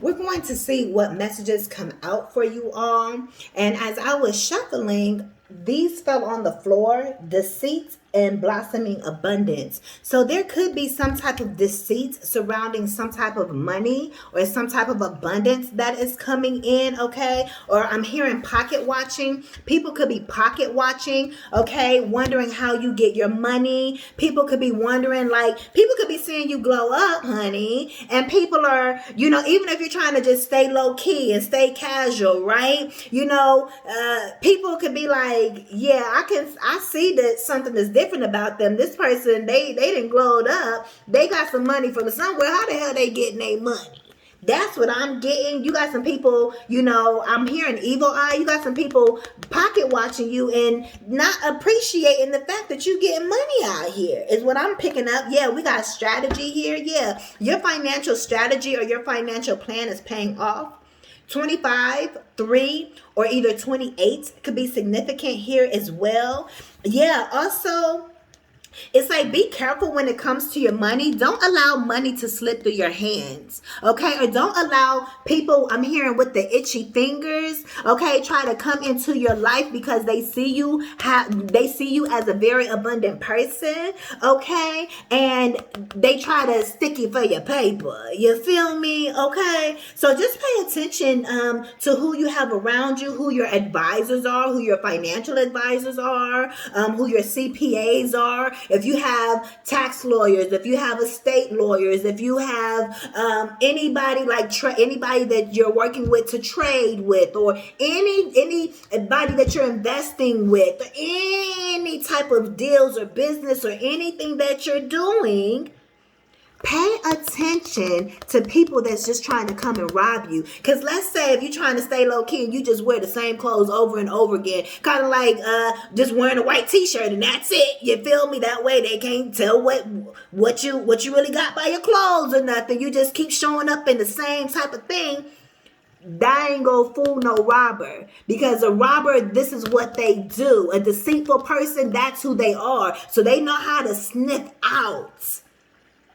We're going to see what messages come out for you all. And as I was shuffling, these fell on the floor: deceit and blossoming abundance. So there could be some type of deceit surrounding some type of money or some type of abundance that is coming in, okay? Or I'm hearing pocket watching. People could be pocket watching, okay? Wondering how you get your money. People could be wondering, like, people could be seeing you glow up, honey. And people are, even if you're trying to just stay low key and stay casual, right? People could be like, yeah, I see that something is different about them. This person, they didn't glowed up. They got some money from somewhere. How the hell they getting their money? That's what I'm getting. You got some people, I'm hearing evil eye. You got some people pocket watching you and not appreciating the fact that you getting money out here is what I'm picking up. Yeah, we got strategy here. Yeah, your financial strategy or your financial plan is paying off. 25, 3, or either 28 could be significant here as well. Yeah, also, it's like, be careful when it comes to your money. Don't allow money to slip through your hands, okay? Or don't allow people, I'm hearing, with the itchy fingers, okay, try to come into your life because they see you as a very abundant person, okay? And they try to stick you for your paper. You feel me? Okay? So just pay attention to who you have around you, who your advisors are, who your financial advisors are, who your CPAs are. If you have tax lawyers, if you have estate lawyers, if you have anybody anybody that you're working with to trade with, or anybody that you're investing with, or any type of deals or business or anything that you're doing, pay attention to people that's just trying to come and rob you. Because let's say if you're trying to stay low key and you just wear the same clothes over and over again, kind of like just wearing a white t-shirt and that's it. You feel me? That way they can't tell what you really got by your clothes or nothing. You just keep showing up in the same type of thing. That ain't gonna fool no robber, because a robber, this is what they do. A deceitful person, that's who they are. So they know how to sniff out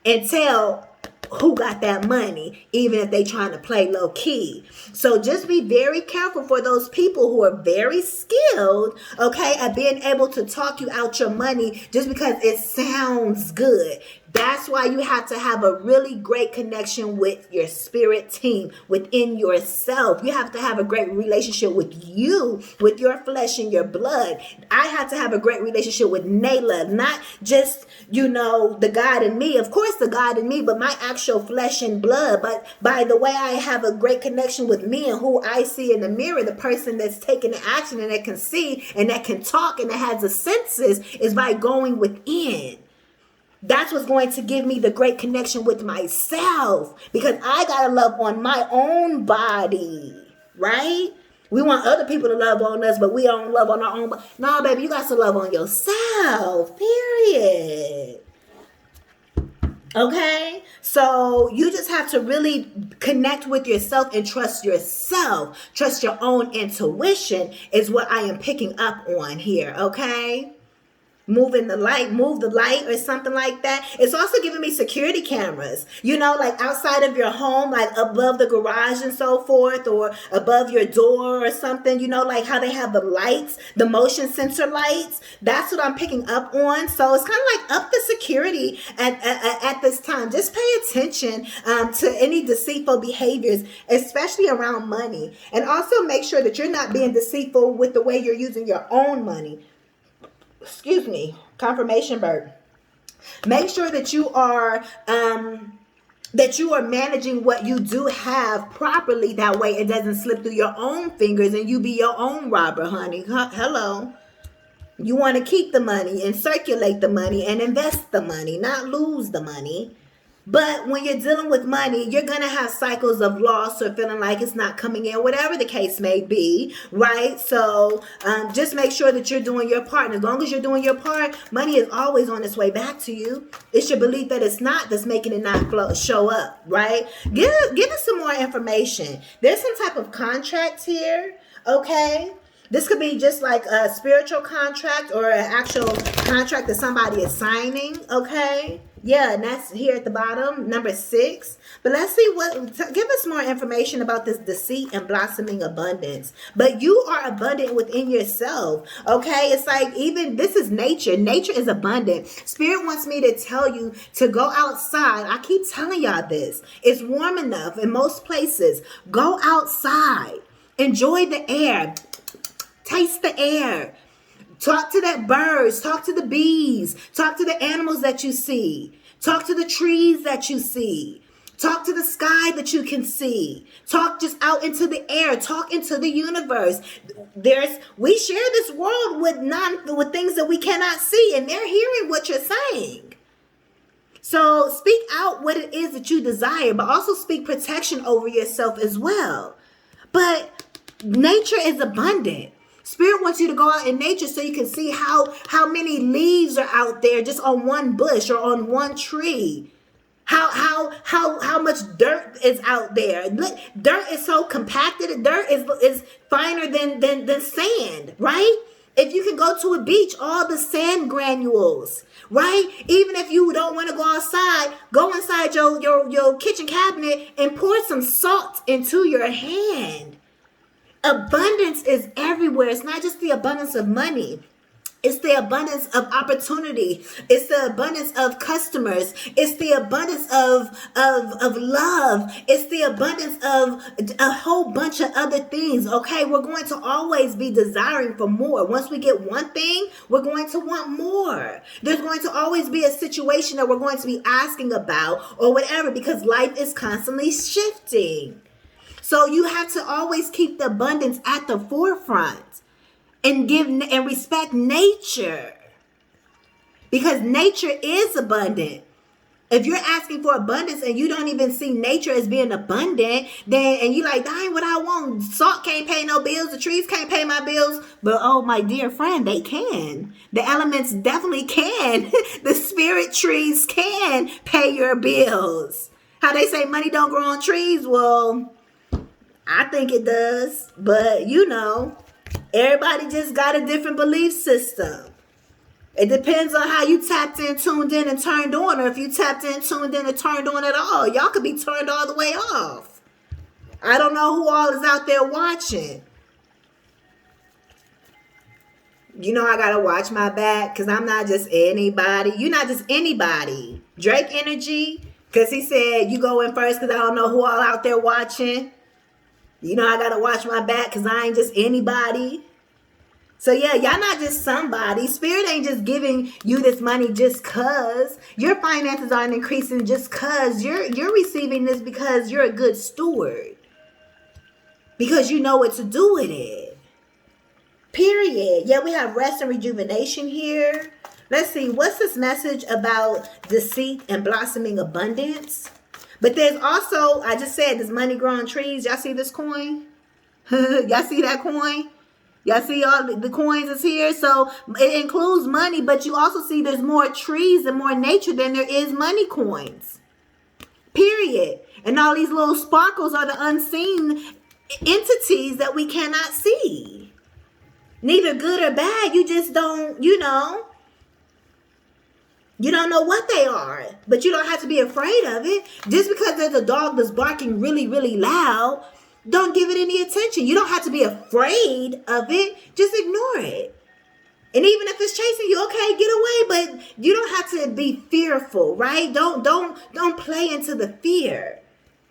and tell who got that money, even if they trying to play low key. So just be very careful for those people who are very skilled, okay, at being able to talk you out your money just because it sounds good. That's why you have to have a really great connection with your spirit team, within yourself. You have to have a great relationship with you, with your flesh and your blood. I have to have a great relationship with Nayla, not just, the God in me. Of course, the God in me, but my actual flesh and blood. But by the way, I have a great connection with me and who I see in the mirror, the person that's taking the action and that can see and that can talk and that has the senses, is by going within. That's what's going to give me the great connection with myself, because I got to love on my own body, right? We want other people to love on us, but we don't love on our own body. No, baby, you got to love on yourself, period. Okay? So you just have to really connect with yourself and trust yourself. Trust your own intuition is what I am picking up on here, okay? Move the light or something like that. It's also giving me security cameras, like outside of your home, like above the garage and so forth, or above your door or something, like how they have the lights, the motion sensor lights. That's what I'm picking up on. So it's kind of like up the security at this time. Just pay attention to any deceitful behaviors, especially around money. And also make sure that you're not being deceitful with the way you're using your own money. Excuse me, confirmation bird. Make sure that you are managing what you do have properly. That way it doesn't slip through your own fingers and you be your own robber, honey. Hello. You want to keep the money and circulate the money and invest the money, not lose the money. But when you're dealing with money, you're going to have cycles of loss or feeling like it's not coming in, whatever the case may be, right? So just make sure that you're doing your part. And as long as you're doing your part, money is always on its way back to you. It's your belief that it's not that's making it not show up, right? Give us some more information. There's some type of contract here, okay? This could be just like a spiritual contract or an actual contract that somebody is signing, okay? Yeah, and that's here at the bottom, number 6. But let's see give us more information about this deceit and blossoming abundance. But you are abundant within yourself, okay? It's like, even this is nature. Nature is abundant. Spirit wants me to tell you to go outside. I keep telling y'all this. It's warm enough in most places. Go outside. Enjoy the air. Taste the air. Talk to that birds, talk to the bees, talk to the animals that you see, talk to the trees that you see, talk to the sky that you can see, talk just out into the air, talk into the universe. We share this world with things that we cannot see, and they're hearing what you're saying. So speak out what it is that you desire, but also speak protection over yourself as well. But nature is abundant. Spirit wants you to go out in nature so you can see how many leaves are out there just on one bush or on one tree. How much dirt is out there. Look, dirt is so compacted. Dirt is finer than sand, right? If you can go to a beach, all the sand granules, right? Even if you don't want to go outside, go inside your kitchen cabinet and pour some salt into your hand. Abundance is everywhere. It's not just the abundance of money. It's the abundance of opportunity. It's the abundance of customers. It's the abundance of love. It's the abundance of a whole bunch of other things. Okay, we're going to always be desiring for more. Once we get one thing, we're going to want more. There's going to always be a situation that we're going to be asking about or whatever, because life is constantly shifting. So you have to always keep the abundance at the forefront and give and respect nature, because nature is abundant. If you're asking for abundance and you don't even see nature as being abundant, and you like, that ain't what I want. Salt can't pay no bills. The trees can't pay my bills. But oh, my dear friend, they can. The elements definitely can. The spirit trees can pay your bills. How they say money don't grow on trees. Well, I think it does, but everybody just got a different belief system. It depends on how you tapped in, tuned in, and turned on, or if you tapped in, tuned in, and turned on at all. Y'all could be turned all the way off. I don't know who all is out there watching. I gotta watch my back, because I'm not just anybody. You're not just anybody. Drake energy, because he said you go in first, because I don't know who all out there watching. I got to watch my back, because I ain't just anybody. So yeah, y'all not just somebody. Spirit ain't just giving you this money just because. Your finances aren't increasing just because. You're receiving this because you're a good steward. Because you know what to do with it. Period. Yeah, we have rest and rejuvenation here. Let's see. What's this message about deceit and blossoming abundance? But there's also, I just said, this money growing trees. Y'all see this coin? Y'all see that coin? Y'all see all the coins is here? So it includes money, but you also see there's more trees and more nature than there is money coins. Period. And all these little sparkles are the unseen entities that we cannot see. Neither good or bad. You just don't, You don't know what they are, but you don't have to be afraid of it. Just because there's a dog that's barking really, really loud, don't give it any attention. You don't have to be afraid of it. Just ignore it. And even if it's chasing you, okay, get away, but you don't have to be fearful, right? Don't play into the fear.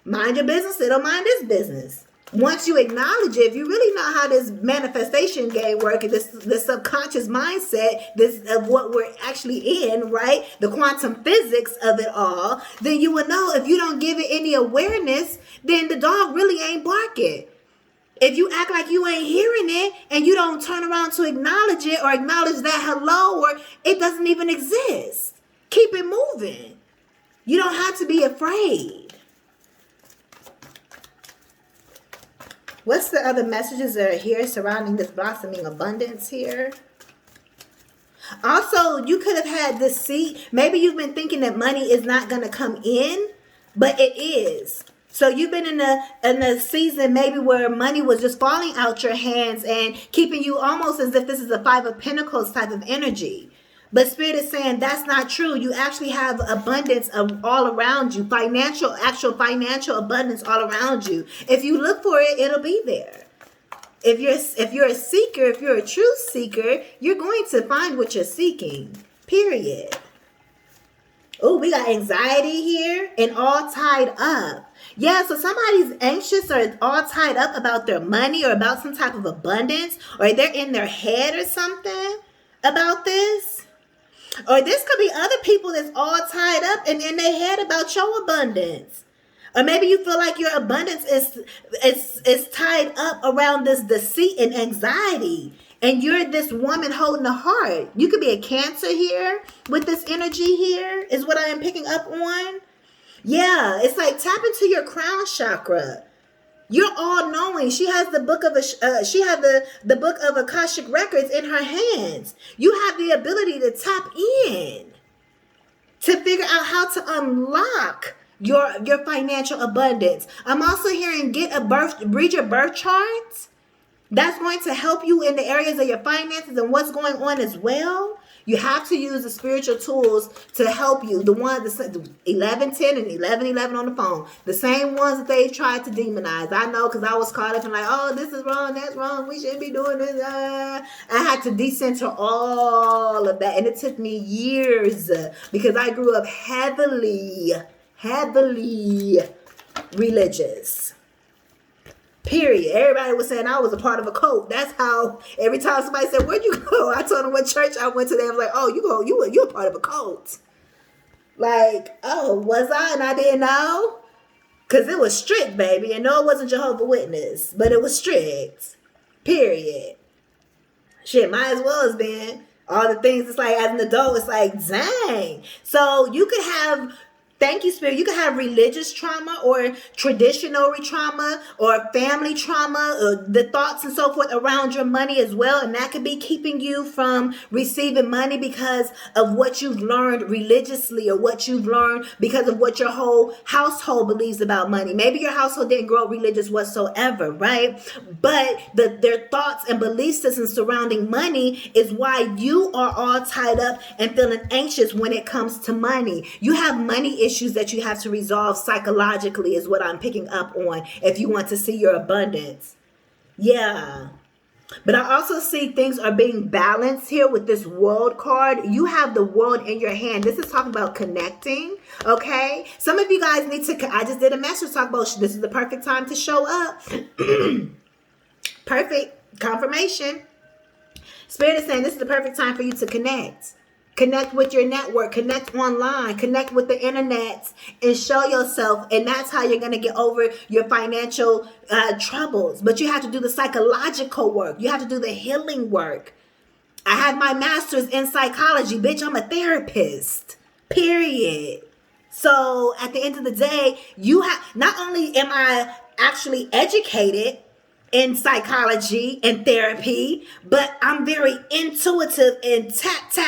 Mind your business, it'll mind its business. Once you acknowledge it, if you really know how this manifestation game works, this subconscious mindset, this of what we're actually in, right? The quantum physics of it all, then you will know if you don't give it any awareness, then the dog really ain't barking. If you act like you ain't hearing it and you don't turn around to acknowledge it or acknowledge that hello, or it doesn't even exist. Keep it moving. You don't have to be afraid. What's the other messages that are here surrounding this blossoming abundance here? Also, you could have had this seed. Maybe you've been thinking that money is not going to come in, but it is. So you've been in a season maybe where money was just falling out your hands and keeping you almost as if this is a 5 of Pentacles type of energy. But Spirit is saying that's not true. You actually have abundance of all around you, actual financial abundance all around you. If you look for it, it'll be there. If you're a seeker, if you're a true seeker, you're going to find what you're seeking. Period. Oh, we got anxiety here and all tied up. Yeah, so somebody's anxious or all tied up about their money or about some type of abundance, or they're in their head or something about this. Or this could be other people that's all tied up and in their head about your abundance. Or maybe you feel like your abundance is tied up around this deceit and anxiety. And you're this woman holding a heart. You could be a Cancer here with this energy here, is what I am picking up on. Yeah, it's like tap into your crown chakra. You're all knowing. She has the book of the book of Akashic Records in her hands. You have the ability to tap in to figure out how to unlock your financial abundance. I'm also hearing read your birth charts. That's going to help you in the areas of your finances and what's going on as well. You have to use the spiritual tools to help you. The 1110 and 1111 on the phone. The same ones that they tried to demonize. I know, because I was caught up in like, oh, this is wrong, that's wrong, we shouldn't be doing this. I had to decenter all of that. And it took me years because I grew up heavily religious. Period. Everybody was saying I was a part of a cult. That's how every time somebody said, where'd you go? I told them what church I went to. They was like, oh, you're a part of a cult. Like, oh, was I? And I didn't know? Because it was strict, baby. And no, it wasn't Jehovah's Witness. But it was strict. Period. Shit, might as well have been. All the things, it's like, as an adult, it's like, dang. So you could have... Thank you, Spirit. You can have religious trauma or traditional trauma or family trauma, or the thoughts and so forth around your money as well. And that could be keeping you from receiving money because of what you've learned religiously or what you've learned because of what your whole household believes about money. Maybe your household didn't grow up religious whatsoever, right? But their thoughts and belief systems surrounding money is why you are all tied up and feeling anxious when it comes to money. You have money issues that you have to resolve psychologically is what I'm picking up on if you want to see your abundance. Yeah. But I also see things are being balanced here with this world card. You have the world in your hand. This is talking about connecting. Okay. Some of you guys need to, I just did a message talk about this is the perfect time to show up. Perfect confirmation. Spirit is saying this is the perfect time for you to connect. Connect with your network, connect online, connect with the internet and show yourself. And that's how you're going to get over your financial troubles. But you have to do the psychological work. You have to do the healing work. I have my master's in psychology. Bitch, I'm a therapist. Period. So at the end of the day, you have, not only am I actually educated in psychology and therapy, but I'm very intuitive and tapped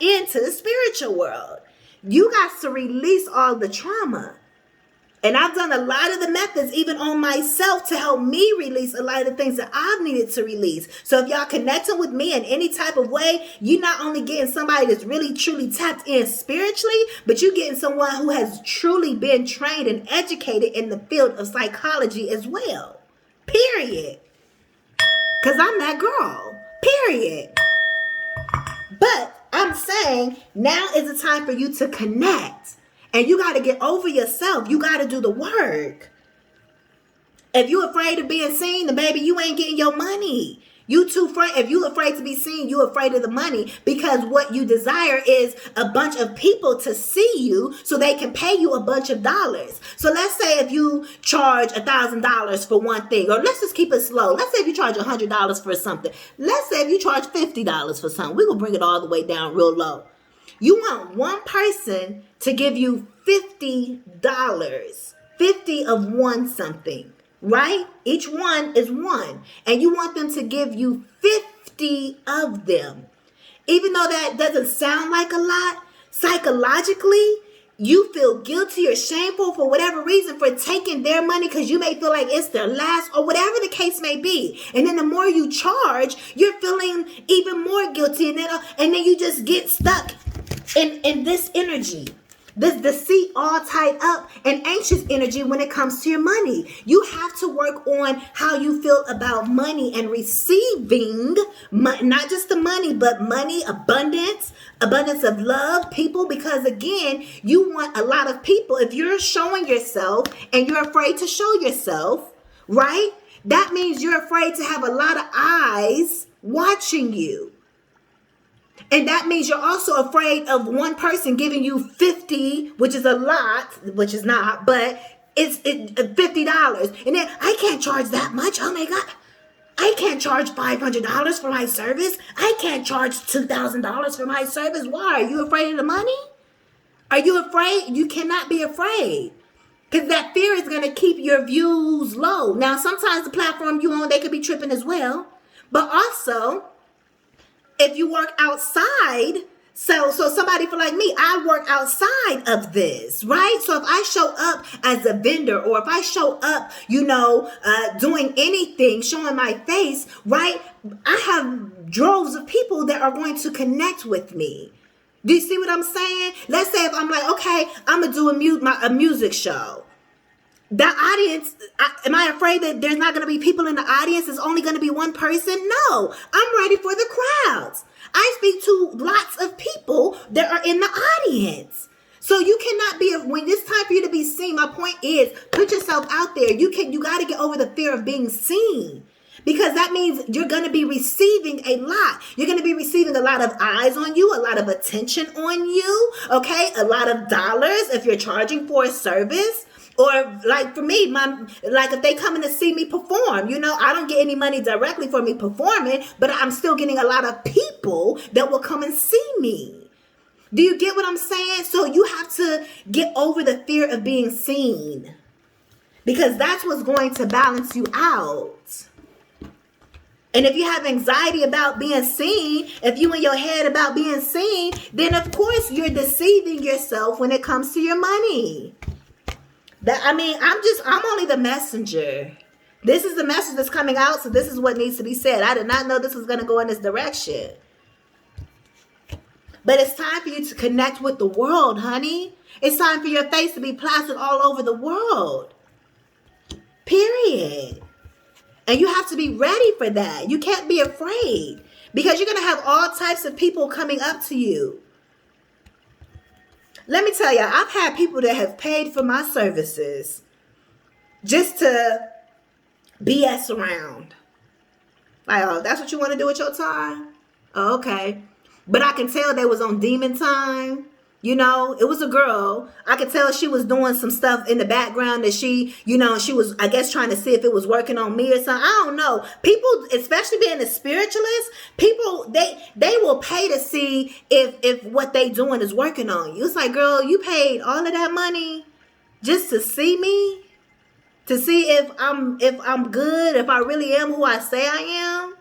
into the spiritual world. You got to release all the trauma. And I've done a lot of the methods even on myself to help me release a lot of the things that I've needed to release. So if y'all connecting with me in any type of way, you're not only getting somebody that's really truly tapped in spiritually, but you're getting someone who has truly been trained and educated in the field of psychology as well. Period. Because I'm that girl. Period. But I'm saying now is the time for you to connect. And you got to get over yourself. You got to do the work. If you're afraid of being seen, then baby, you ain't getting your money. You too afraid. If you're afraid to be seen, you're afraid of the money, because what you desire is a bunch of people to see you so they can pay you a bunch of dollars. So let's say if you charge $1,000 for one thing, or let's just keep it slow. Let's say if you charge $100 for something. Let's say if you charge $50 for something. We're going to bring it all the way down real low. You want one person to give you $50, 50 of one something. Right? Each one is one. And you want them to give you 50 of them. Even though that doesn't sound like a lot, psychologically, you feel guilty or shameful for whatever reason for taking their money because you may feel like it's their last or whatever the case may be. And then the more you charge, you're feeling even more guilty. And then you just get stuck in this energy. This deceit, all tied up, and anxious energy when it comes to your money. You have to work on how you feel about money and receiving, not just the money, but money, abundance of love, people, because again, you want a lot of people. If you're showing yourself and you're afraid to show yourself, right? That means you're afraid to have a lot of eyes watching you. And that means you're also afraid of one person giving you 50, which is a lot, which is not, but it's $50. And then I can't charge that much. Oh my God. I can't charge $500 for my service. I can't charge $2,000 for my service. Why? Are you afraid of the money? Are you afraid? You cannot be afraid. Because that fear is going to keep your views low. Now, sometimes the platform you own, they could be tripping as well. But also, if you work outside, so somebody for like me, I work outside of this, right? So if I show up as a vendor or if I show up, doing anything, showing my face, right? I have droves of people that are going to connect with me. Do you see what I'm saying? Let's say if I'm like, okay, I'm going to do a music show. The audience, am I afraid that there's not going to be people in the audience? It's only going to be one person? No, I'm ready for the crowds. I speak to lots of people that are in the audience. So you cannot be, when it's time for you to be seen, my point is put yourself out there. You got to get over the fear of being seen. Because that means you're going to be receiving a lot. You're going to be receiving a lot of eyes on you, a lot of attention on you, okay? A lot of dollars if you're charging for a service. Or like for me, like if they come in to see me perform, I don't get any money directly for me performing, but I'm still getting a lot of people that will come and see me. Do you get what I'm saying? So you have to get over the fear of being seen, because that's what's going to balance you out. And if you have anxiety about being seen, if you in your head about being seen, then of course you're deceiving yourself when it comes to your money. I'm only the messenger. This is the message that's coming out, so this is what needs to be said. I did not know this was going to go in this direction. But it's time for you to connect with the world, honey. It's time for your face to be plastered all over the world. Period. And you have to be ready for that. You can't be afraid, because you're going to have all types of people coming up to you. Let me tell you, I've had people that have paid for my services just to BS around. Like, oh, that's what you want to do with your time? Oh, okay. But I can tell they was on demon time. It was a girl. I could tell she was doing some stuff in the background that she was, I guess, trying to see if it was working on me or something. I don't know. People, especially being a spiritualist, people, they will pay to see if what they doing is working on you. It's like, girl, you paid all of that money just to see me? To see if I'm good, if I really am who I say I am?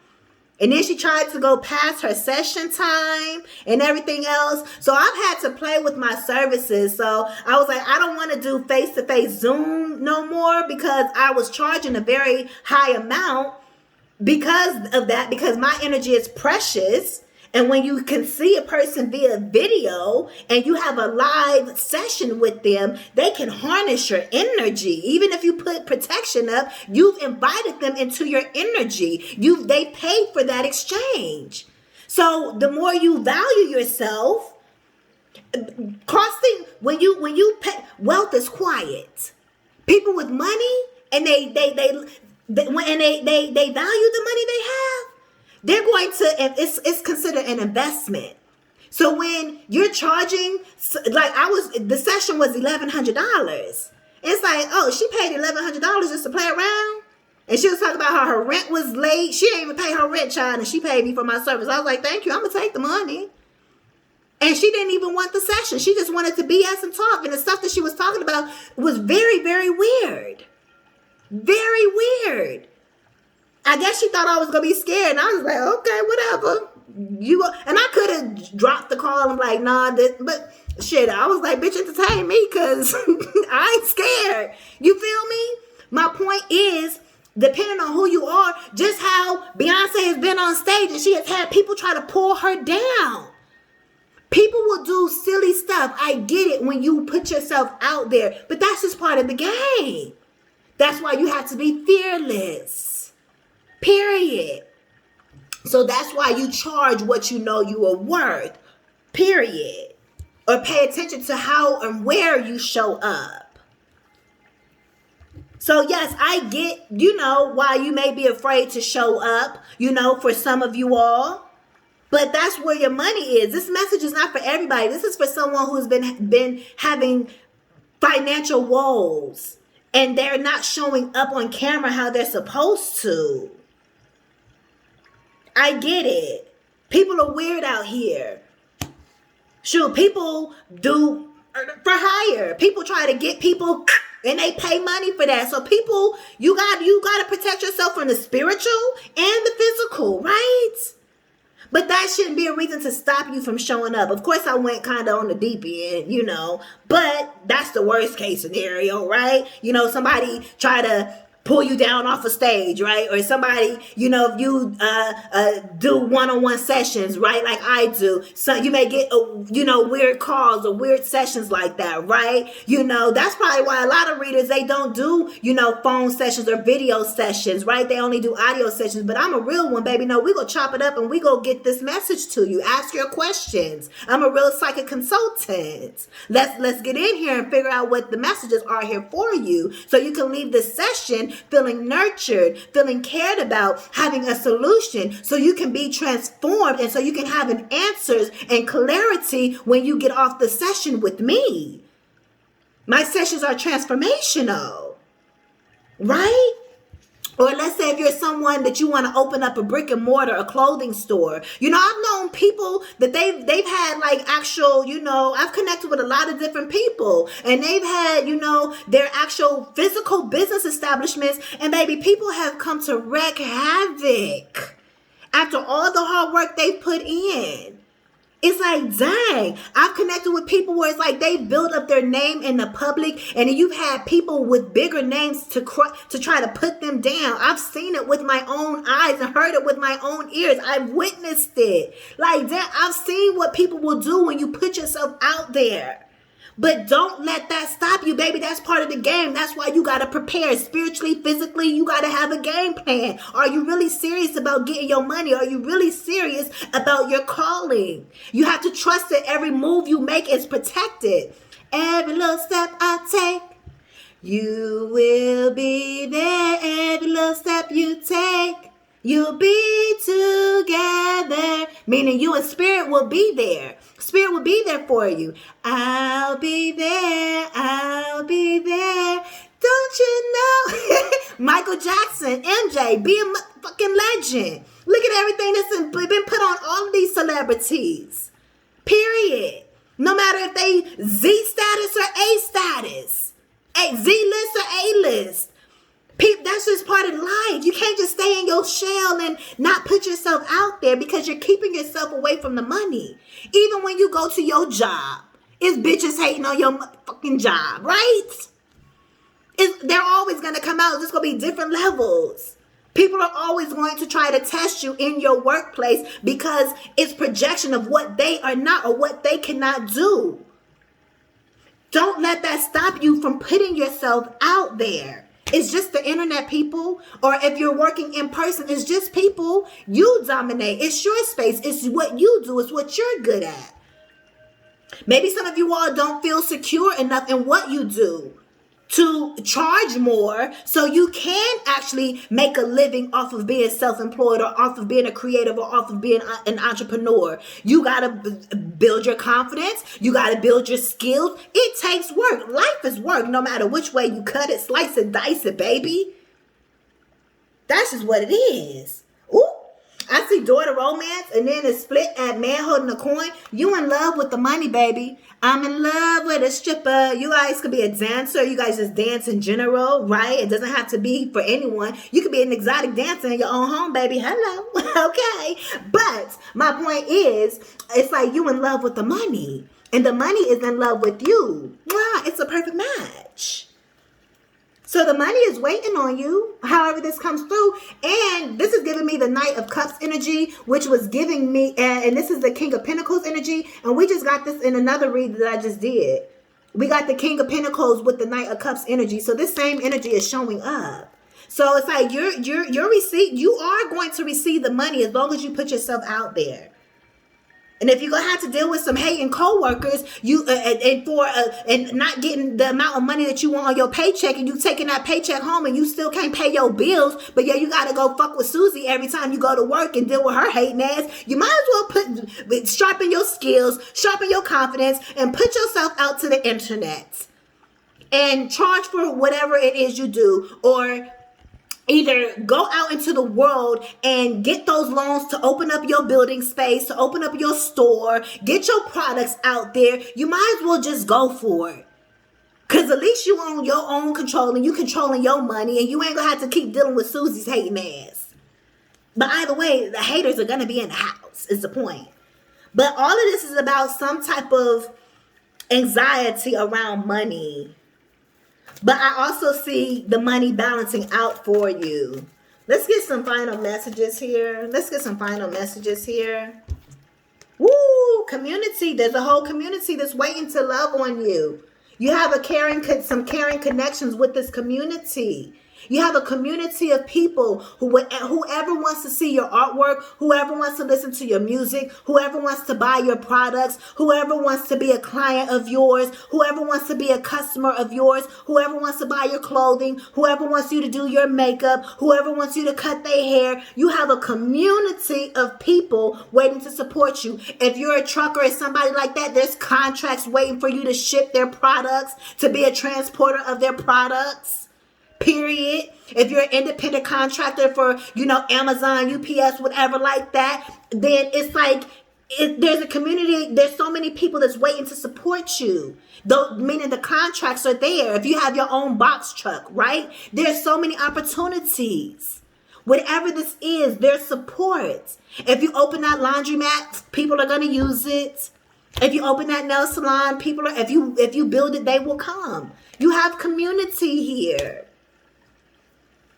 And then she tried to go past her session time and everything else. So I've had to play with my services. So I was like, I don't want to do face-to-face Zoom no more, because I was charging a very high amount because of that, because my energy is precious. And when you can see a person via video and you have a live session with them, they can harness your energy. Even if you put protection up, you've invited them into your energy. They paid for that exchange. So the more you value yourself, when you pay, wealth is quiet. People with money, and they value the money they have, they're going to, it's considered an investment. So when you're charging, like the session was $1,100. It's like, oh, she paid $1,100 just to play around? And she was talking about how her rent was late. She didn't even pay her rent, child, and she paid me for my service. I was like, thank you, I'm going to take the money. And she didn't even want the session. She just wanted to BS and talk. And the stuff that she was talking about was very, very weird. Very weird. I guess she thought I was going to be scared. And I was like, okay, whatever. And I could have dropped the call and like, nah, but shit, I was like, bitch, entertain me, because I ain't scared. You feel me? My point is, depending on who you are, just how Beyonce has been on stage and she has had people try to pull her down. People will do silly stuff. I get it when you put yourself out there, but that's just part of the game. That's why you have to be fearless. Period. So that's why you charge what you know you are worth. Period. Or pay attention to how and where you show up. So yes, I get, why you may be afraid to show up, for some of you all. But that's where your money is. This message is not for everybody. This is for someone who's been having financial woes and they're not showing up on camera how they're supposed to. I get it. People are weird out here. Shoot, people do for hire. People try to get people and they pay money for that. So people, you got to protect yourself from the spiritual and the physical, right? But that shouldn't be a reason to stop you from showing up. Of course, I went kind of on the deep end, but that's the worst case scenario, right? Somebody try to pull you down off a stage, right? Or somebody, if you do one-on-one sessions, right? Like I do. So you may get, weird calls or weird sessions like that, right? That's probably why a lot of readers, they don't do, phone sessions or video sessions, right? They only do audio sessions. But I'm a real one, baby. No, we go chop it up and we go get this message to you. Ask your questions. I'm a real psychic consultant. Let's get in here and figure out what the messages are here for you, so you can leave this session feeling nurtured, feeling cared about, having a solution, so you can be transformed and so you can have an answers and clarity when you get off the session with me. My sessions are transformational, right? Or let's say if you're someone that you want to open up a brick and mortar, a clothing store. I've known people that they've had like actual, I've connected with a lot of different people and they've had, their actual physical business establishments, and baby, people have come to wreak havoc after all the hard work they put in. It's like, dang, I've connected with people where it's like they build up their name in the public, and you've had people with bigger names to try to put them down. I've seen it with my own eyes and heard it with my own ears. I've witnessed it. Like that, I've seen what people will do when you put yourself out there. But don't let that stop you, baby. That's part of the game. That's why you got to prepare spiritually, physically. You got to have a game plan. Are you really serious about getting your money? Are you really serious about your calling? You have to trust that every move you make is protected. Every little step I take, you will be there. Every little step you take, you'll be together. Meaning you and spirit will be there. Spirit will be there for you. I'll be there. I'll be there. Don't you know? Michael Jackson, MJ, be a fucking legend. Look at everything that's been put on all of these celebrities. Period. No matter if they Z status or A status. Z-list or A-list. That's just part of life. You can't just stay in your shell and not put yourself out there because you're keeping yourself away from the money. Even when you go to your job, it's bitches hating on your fucking job, right? They're always going to come out. It's going to be different levels. People are always going to try to test you in your workplace because it's projection of what they are not or what they cannot do. Don't let that stop you from putting yourself out there. It's just the internet, people. Or if you're working in person, it's just people. You dominate. It's your space. It's what you do. It's what you're good at. Maybe some of you all don't feel secure enough in what you do to charge more so you can actually make a living off of being self-employed or off of being a creative or off of being an entrepreneur. You got to build your confidence. You got to build your skills. It takes work. Life is work no matter which way you cut it, slice it, dice it, baby. That's just what it is. Ooh. I see daughter romance, and then it's split at man holding a coin. You in love with the money, baby. I'm in love with a stripper. You guys could be a dancer. You guys just dance in general, right? It doesn't have to be for anyone. You could be an exotic dancer in your own home, baby. Hello. Okay. But my point is, it's like you in love with the money. And the money is in love with you. Wow, it's a perfect match. So the money is waiting on you, however this comes through. And this is giving me the Knight of Cups energy, which was giving me, and this is the King of Pentacles energy. And we just got this in another read that I just did. We got the King of Pentacles with the Knight of Cups energy. So this same energy is showing up. So it's like you are going to receive the money as long as you put yourself out there. And if you're gonna have to deal with some hating coworkers, and not getting the amount of money that you want on your paycheck, and you taking that paycheck home, and you still can't pay your bills, but yeah, you gotta go fuck with Susie every time you go to work and deal with her hating ass. You might as well sharpen your skills, sharpen your confidence, and put yourself out to the internet and charge for whatever it is you do, or either go out into the world and get those loans to open up your building space, to open up your store, get your products out there. You might as well just go for it. Because at least you own your own control and you controlling your money, and you ain't going to have to keep dealing with Susie's hating ass. But either way, the haters are going to be in the house, is the point. But all of this is about some type of anxiety around money. But I also see the money balancing out for you. Let's get some final messages here. Woo! Community. There's a whole community that's waiting to love on you. You have some caring connections with this community. You have a community of people whoever wants to see your artwork, whoever wants to listen to your music, whoever wants to buy your products, whoever wants to be a client of yours, whoever wants to be a customer of yours, whoever wants to buy your clothing, whoever wants you to do your makeup, whoever wants you to cut their hair. You have a community of people waiting to support you. If you're a trucker or somebody like that, there's contracts waiting for you to ship their products, to be a transporter of their products. Period. If you're an independent contractor for, Amazon, UPS, whatever like that, then it's like there's a community. There's so many people that's waiting to support you. Meaning the contracts are there. If you have your own box truck, right? There's so many opportunities. Whatever this is, there's support. If you open that laundromat, people are going to use it. If you open that nail salon, if you build it, they will come. You have community here.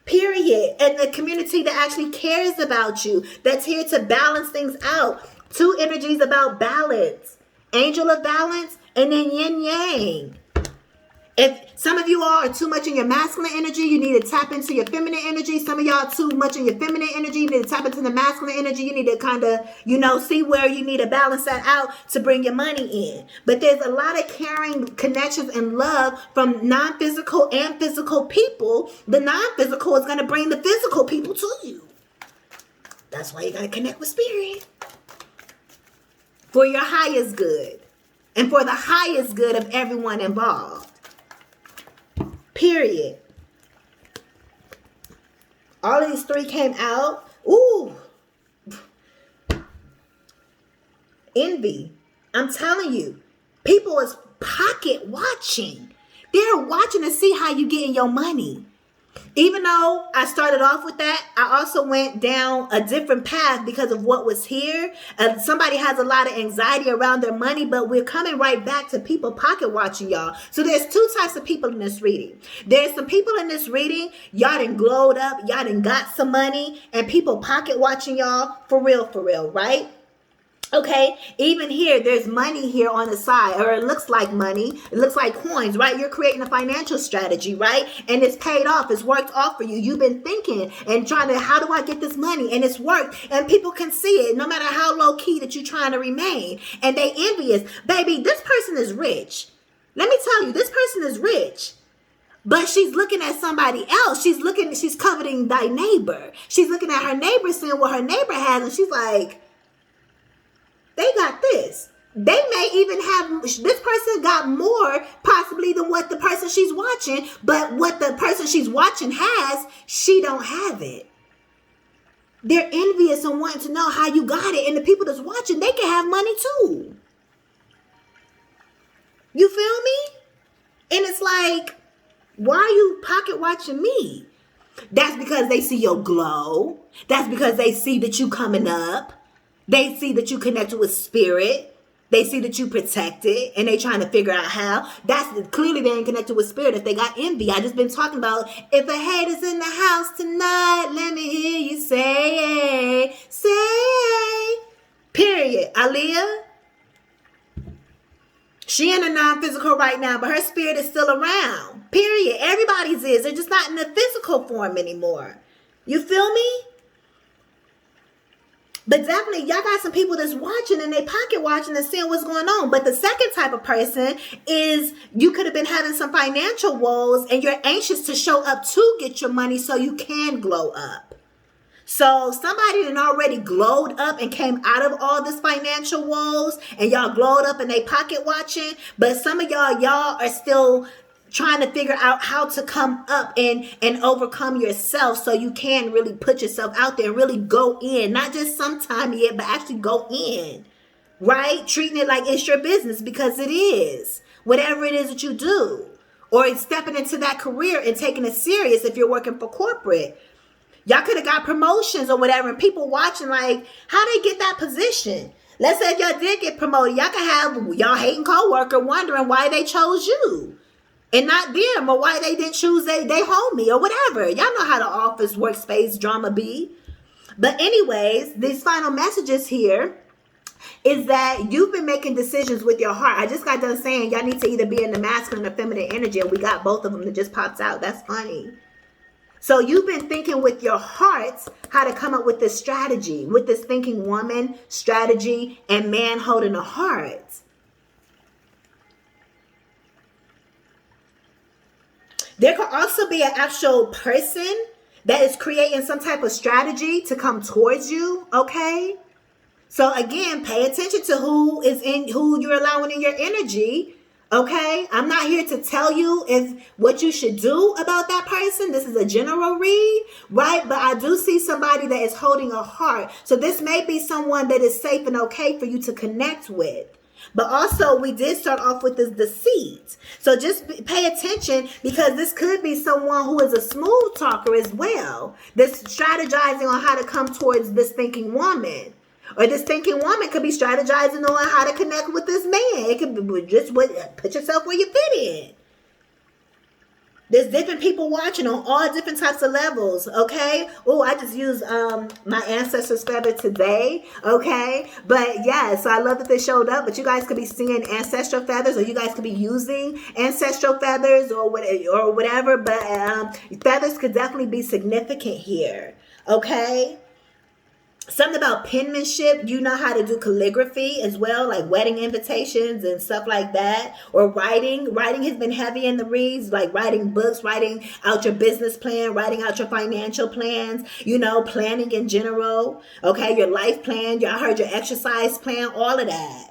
Period. And a community that actually cares about you, that's here to balance things out. Two energies about balance. Angel of balance and then yin yang. If some of you all are too much in your masculine energy, you need to tap into your feminine energy. Some of y'all too much in your feminine energy, you need to tap into the masculine energy. You need to kind of, see where you need to balance that out to bring your money in. But there's a lot of caring connections and love from non-physical and physical people. The non-physical is going to bring the physical people to you. That's why you got to connect with spirit. For your highest good. And for the highest good of everyone involved. Period. All of these three came out. Ooh. Envy. I'm telling you. People is pocket watching. They're watching to see how you getting your money. Even though I started off with that, I also went down a different path because of what was here. Somebody has a lot of anxiety around their money, but we're coming right back to people pocket watching, y'all. So there's two types of people in this reading. There's some people in this reading, y'all done glowed up, y'all done got some money, and people pocket watching y'all for real, right? Okay, even here, there's money here on the side, or it looks like money. It looks like coins, right? You're creating a financial strategy, right? And it's paid off. It's worked off for you. You've been thinking and trying to, how do I get this money? And it's worked. And people can see it, no matter how low key that you're trying to remain. And they envious. Baby, this person is rich. Let me tell you, this person is rich. But she's looking at somebody else. She's coveting thy neighbor. She's looking at her neighbor, seeing what her neighbor has. And she's like, they got this. They may even have, this person got more possibly than what the person she's watching, but what the person she's watching has, she don't have it. They're envious and wanting to know how you got it. And the people that's watching, they can have money too. You feel me? And it's like, why are you pocket watching me? That's because they see your glow. That's because they see that you coming up. They see that you connected with spirit. They see that you protected, and they trying to figure out how. That's clearly they ain't connected with spirit if they got envy. I just been talking about, if a hater's in the house tonight, let me hear you say, period. Aaliyah, she in a non-physical right now, but her spirit is still around. Period. Everybody's is. They're just not in the physical form anymore. You feel me? But definitely, y'all got some people that's watching and they pocket watching and seeing what's going on. But the second type of person is you could have been having some financial woes and you're anxious to show up to get your money so you can glow up. So somebody that already glowed up and came out of all this financial woes and y'all glowed up and they pocket watching. But some of y'all are still trying to figure out how to come up and overcome yourself so you can really put yourself out there and really go in. Not just sometime yet, but actually go in, right? Treating it like it's your business, because it is. Whatever it is that you do. Or stepping into that career and taking it serious if you're working for corporate. Y'all could have got promotions or whatever, and people watching like, how they get that position? Let's say if y'all did get promoted, y'all could have y'all hating coworker wondering why they chose you. And not them, or why they didn't choose they homie or whatever. Y'all know how the office workspace drama be. But anyways, these final messages here is that you've been making decisions with your heart. I just got done saying y'all need to either be in the masculine or feminine energy, and we got both of them that just pops out. That's funny. So you've been thinking with your hearts how to come up with this strategy, with this thinking woman strategy and man holding a heart. There could also be an actual person that is creating some type of strategy to come towards you, okay? So again, pay attention to who you're allowing in your energy, okay? I'm not here to tell you what you should do about that person. This is a general read, right? But I do see somebody that is holding a heart. So this may be someone that is safe and okay for you to connect with. But also, we did start off with this deceit. So just pay attention, because this could be someone who is a smooth talker as well. That's strategizing on how to come towards this thinking woman. Or this thinking woman could be strategizing on how to connect with this man. It could be just put yourself where you fit in. There's different people watching on all different types of levels, okay? Oh, I just used my ancestor's feather today, okay? But yeah, so I love that they showed up. But you guys could be seeing ancestral feathers, or you guys could be using ancestral feathers or whatever. But feathers could definitely be significant here, okay? Something about penmanship. You know how to do calligraphy as well, like wedding invitations and stuff like that. Or writing. Writing has been heavy in the reads, like writing books, writing out your business plan, writing out your financial plans, planning in general. Okay, your life plan. Y'all heard your exercise plan, all of that.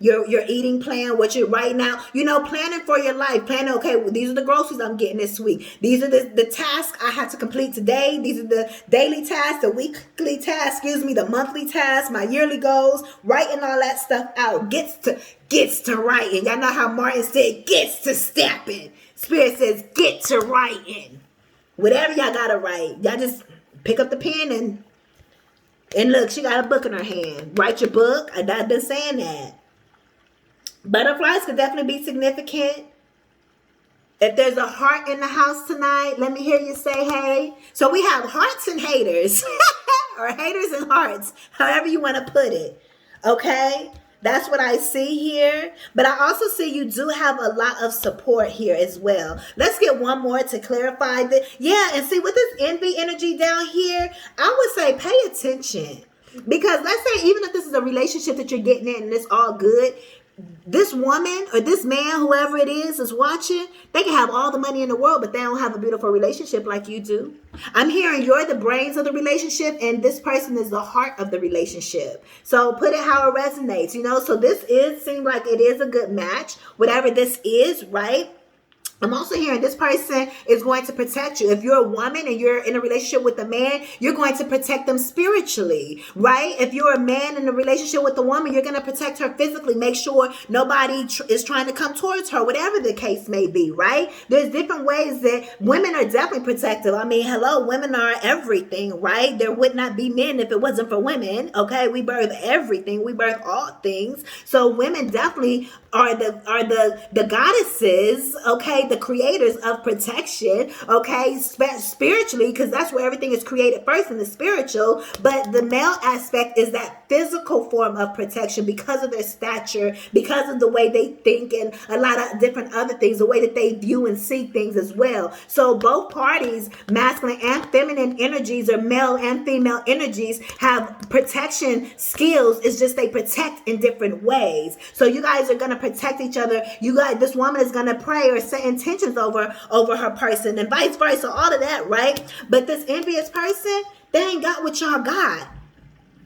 Your eating plan, what you're writing out, planning for your life. Planning, okay, well, these are the groceries I'm getting this week. These are the tasks I have to complete today. These are the daily tasks, the weekly tasks, the monthly tasks, my yearly goals. Writing all that stuff out. Gets to writing. Y'all know how Martin said, gets to stepping. Spirit says, get to writing. Whatever y'all gotta write. Y'all just pick up the pen and look, she got a book in her hand. Write your book. I've been saying that. Butterflies could definitely be significant. If there's a heart in the house tonight, let me hear you say hey. So we have hearts and haters. Or haters and hearts. However you want to put it. Okay? That's what I see here. But I also see you do have a lot of support here as well. Let's get one more to clarify that. Yeah, and see with this envy energy down here, I would say pay attention. Because let's say even if this is a relationship that you're getting in and it's all good, this woman or this man, whoever it is watching, they can have all the money in the world, but they don't have a beautiful relationship like you do. I'm hearing you're the brains of the relationship and this person is the heart of the relationship. So put it how it resonates, So this seems like it is a good match, whatever this is, right? I'm also hearing this person is going to protect you. If you're a woman and you're in a relationship with a man, you're going to protect them spiritually, right? If you're a man in a relationship with a woman, you're going to protect her physically. Make sure nobody is trying to come towards her, whatever the case may be, right? There's different ways that women are definitely protective. I mean, hello, women are everything, right? There would not be men if it wasn't for women, okay? We birth everything. We birth all things. So women definitely are the goddesses, okay, the creators of protection, okay, spiritually, because that's where everything is created first in the spiritual. But the male aspect is that physical form of protection because of their stature, because of the way they think, and a lot of different other things, the way that they view and see things as well. So both parties, masculine and feminine energies, or male and female energies, have protection skills. It's just they protect in different ways. So you guys are going to protect each other. You guys, this woman is going to pray or set intentions over her person, and vice versa, all of that, right? But this envious person, they ain't got what y'all got.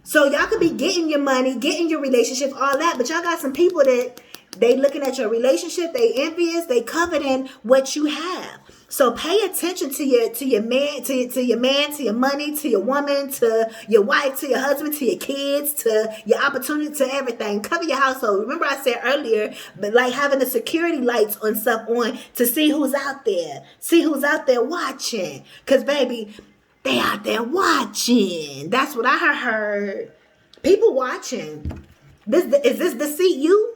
So y'all could be getting your money, getting your relationship, all that, but y'all got some people that they looking at your relationship, they envious, they coveting what you have. So pay attention to your man, to your money, to your woman, to your wife, to your husband, to your kids, to your opportunity, to everything. Cover your household. Remember I said earlier, but like having the security lights on stuff on to see who's out there. See who's out there watching. Because baby, they out there watching. That's what I heard. People watching. Is this deceit you?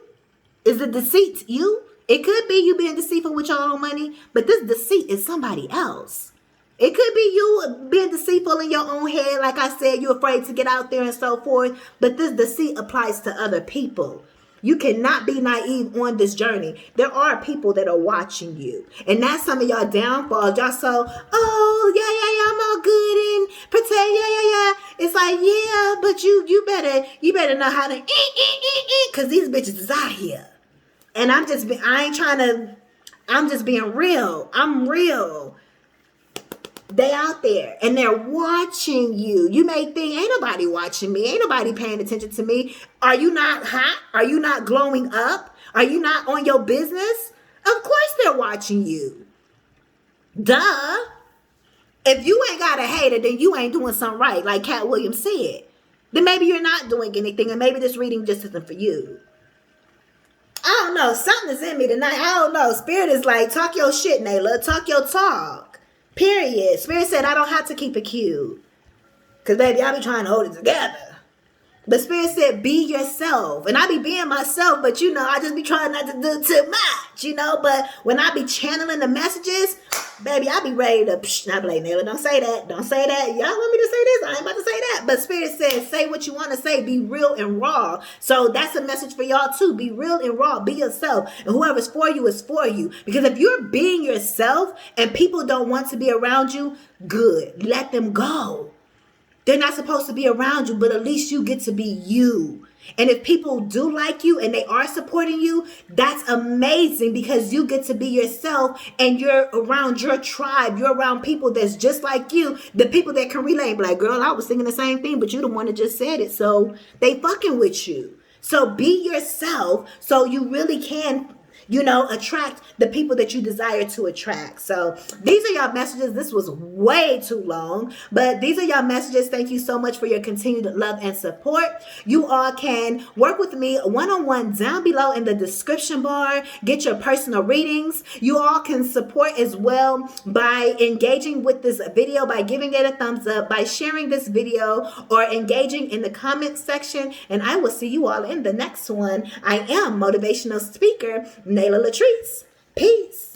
Is the deceit you? It could be you being deceitful with your own money, but this deceit is somebody else. It could be you being deceitful in your own head. Like I said, you're afraid to get out there and so forth. But this deceit applies to other people. You cannot be naive on this journey. There are people that are watching you. And that's some of y'all downfalls. Y'all so, oh, yeah, I'm all good and pretend, yeah. It's like, yeah, but you better know how to because these bitches is out here. And I'm just being real. I'm real. They out there and they're watching you. You may think, ain't nobody watching me. Ain't nobody paying attention to me. Are you not hot? Are you not glowing up? Are you not on your business? Of course they're watching you. Duh. If you ain't got a hater, then you ain't doing something right, like Cat Williams said. Then maybe you're not doing anything, and maybe this reading just isn't for you. I don't know. Something is in me tonight. I don't know. Spirit is like, talk your shit, Nayla. Talk your talk. Period. Spirit said, I don't have to keep it cute. Because, baby, I be trying to hold it together. But Spirit said, be yourself. And I be being myself, but, I just be trying not to do too much, But when I be channeling the messages, baby, I be ready to, I be like, Nayla, don't say that. Don't say that. Y'all want me to say this? I ain't about to say that. But Spirit says, say what you want to say. Be real and raw. So that's a message for y'all too. Be real and raw. Be yourself. And whoever's for you is for you. Because if you're being yourself and people don't want to be around you, good. Let them go. They're not supposed to be around you, but at least you get to be you. And if people do like you and they are supporting you, that's amazing because you get to be yourself and you're around your tribe. You're around people that's just like you. The people that can relate. Like, girl, I was thinking the same thing, but you're the one that just said it. So they fucking with you. So be yourself so you really can attract the people that you desire to attract. So these are y'all messages. This was way too long, but these are y'all messages. Thank you so much for your continued love and support. You all can work with me one-on-one down below in the description bar. Get your personal readings. You all can support as well by engaging with this video, by giving it a thumbs up, by sharing this video, or engaging in the comment section. And I will see you all in the next one. I am motivational speaker Nayla Latrice. Peace.